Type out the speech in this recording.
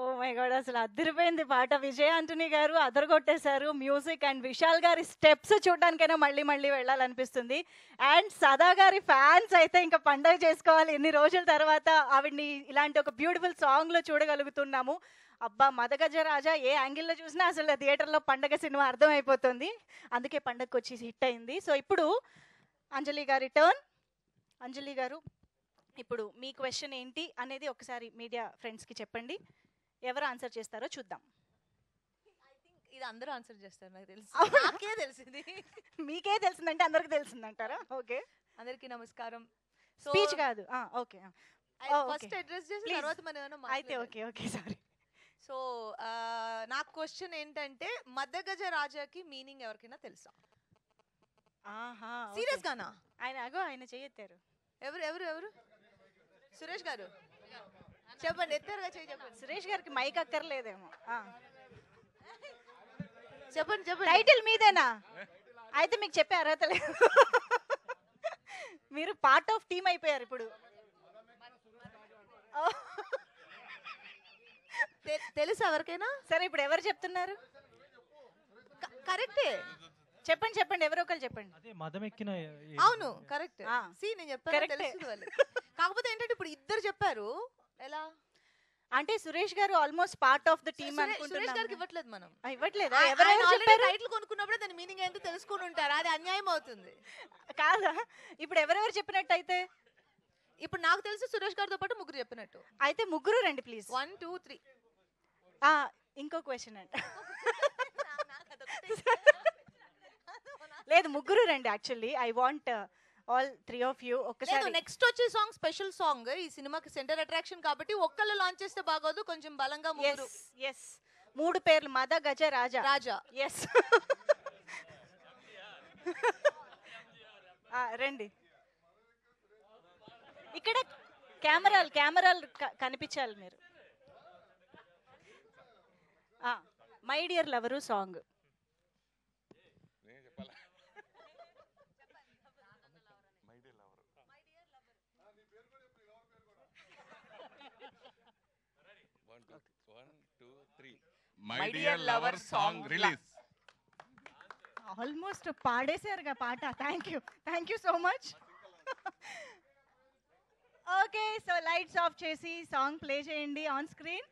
Oh my God, అసలు అదిరిపోయింది పాట. విజయ్ ఆంటనీ గారు అదరగొట్టేశారు. మ్యూజిక్ అండ్ విశాల్ గారి స్టెప్స్ చూడడానికైనా మళ్ళీ మళ్ళీ వెళ్ళాలనిపిస్తుంది. అండ్ సదా గారి ఫ్యాన్స్ అయితే ఇంకా పండగ చేసుకోవాలి. ఎన్ని రోజుల తర్వాత ఆవిడ్ని ఇలాంటి ఒక బ్యూటిఫుల్ సాంగ్లో చూడగలుగుతున్నాము. అబ్బా, మదగజ రాజా ఏ యాంగిల్లో చూసినా అసలు థియేటర్లో పండగ సినిమా అర్థమైపోతుంది. అందుకే పండగకి వచ్చి హిట్ అయింది. సో ఇప్పుడు అంజలి గారి టర్న్. అంజలి గారు, ఇప్పుడు మీ క్వశ్చన్ ఏంటి అనేది ఒకసారి మీడియా ఫ్రెండ్స్కి చెప్పండి. ఎవరు ఆన్సర్ చేస్తారో చూద్దాం. ఇది అందరూ ఆన్సర్ చేస్తారు, నాకు తెలుసు. నాకే తెలిసింది. మీకే తెలిసిందంటే అందరికి తెలిసిందంటారా? ఓకే, అందరికీ నమస్కారం. స్పీచ్ కాదు. ఓకే, ఫస్ట్ అడ్రస్ చేసి తర్వాత మనం ఏమైనా అయితే ఓకే ఓకే సారీ. సో నా క్వశ్చన్ ఏంటంటే, మదగజ రాజాకి మీనింగ్ ఎవరికైనా తెలుసా? సీరియస్ గానా? ఆయన చేయెత్తారు. ఎవరు ఎవరు ఎవరు? సురేష్ గారు చెప్పండి, ఎత్తారుగా చేయి చెప్పండి. సురేష్ గారికి మైక్ అక్కర్లేదేమో. చెప్పండి చెప్పండి. టైటిల్ మీదేనా? అయితే మీకు చెప్పే అర్హత లేదు. మీరు పార్ట్ ఆఫ్ టీమ్ అయిపోయారు ఇప్పుడు. తెలుసా ఎవరికైనా? సరే, ఇప్పుడు ఎవరు చెప్తున్నారు? కరెక్టే, చెప్పండి చెప్పండి, ఎవరో ఒకరు చెప్పండి. అదే మదం ఎక్కిన. అవును కరెక్ట్. నేను చెప్పాను, తెలుసు వాళ్ళు. కాకపోతే ఏంటంటే ఇప్పుడు ఇద్దరు చెప్పారు. ఎలా అంటే సురేష్ గారు almost part of the team అనుకుంటున్నాను. సురేష్ గారికి ఇవ్వట్లేదు మనం. ఇవ్వట్లేదా? టైటిల్ కొనుక్కున్నప్పుడే దాని మీనింగ్ ఏంటో తెలుసుకుని ఉంటారు. అది అన్యాయం అవుతుంది కాదా? ఇప్పుడు ఎవరెవరు చెప్పినట్టు? ఇప్పుడు నాకు తెలిసి సురేష్ గారితో పాటు ముగ్గురు చెప్పినట్టు. అయితే ముగ్గురు రండి ప్లీజ్. 1 2 3. ఇంకో క్వశ్చన్ అంట. లేదు, ముగ్గురు రండి. Actually I want all 3 of you. ఒకసారి నెక్స్ట్ వచ్చే సాంగ్ స్పెషల్ సాంగ్, ఈ సినిమాకి సెంటర్ అట్రాక్షన్ కాబట్టి ఒక్కళ్ళు లాంచ్ చేస్తే బాగోదు, కొంచెం బలంగా ముగ్గురు. yes 3 పేర్లు: మద, గజ, రాజా. రాజా. yes రండి. ఇక్కడ కెమెరాలు కనిపించాలి మీరు. My dear lover song. My dear lover song release. Almost పాడేశారుగా పాట. Thank you so much. Okay, so lights off చేసి సాంగ్ ప్లే చేయండి ఆన్ స్క్రీన్.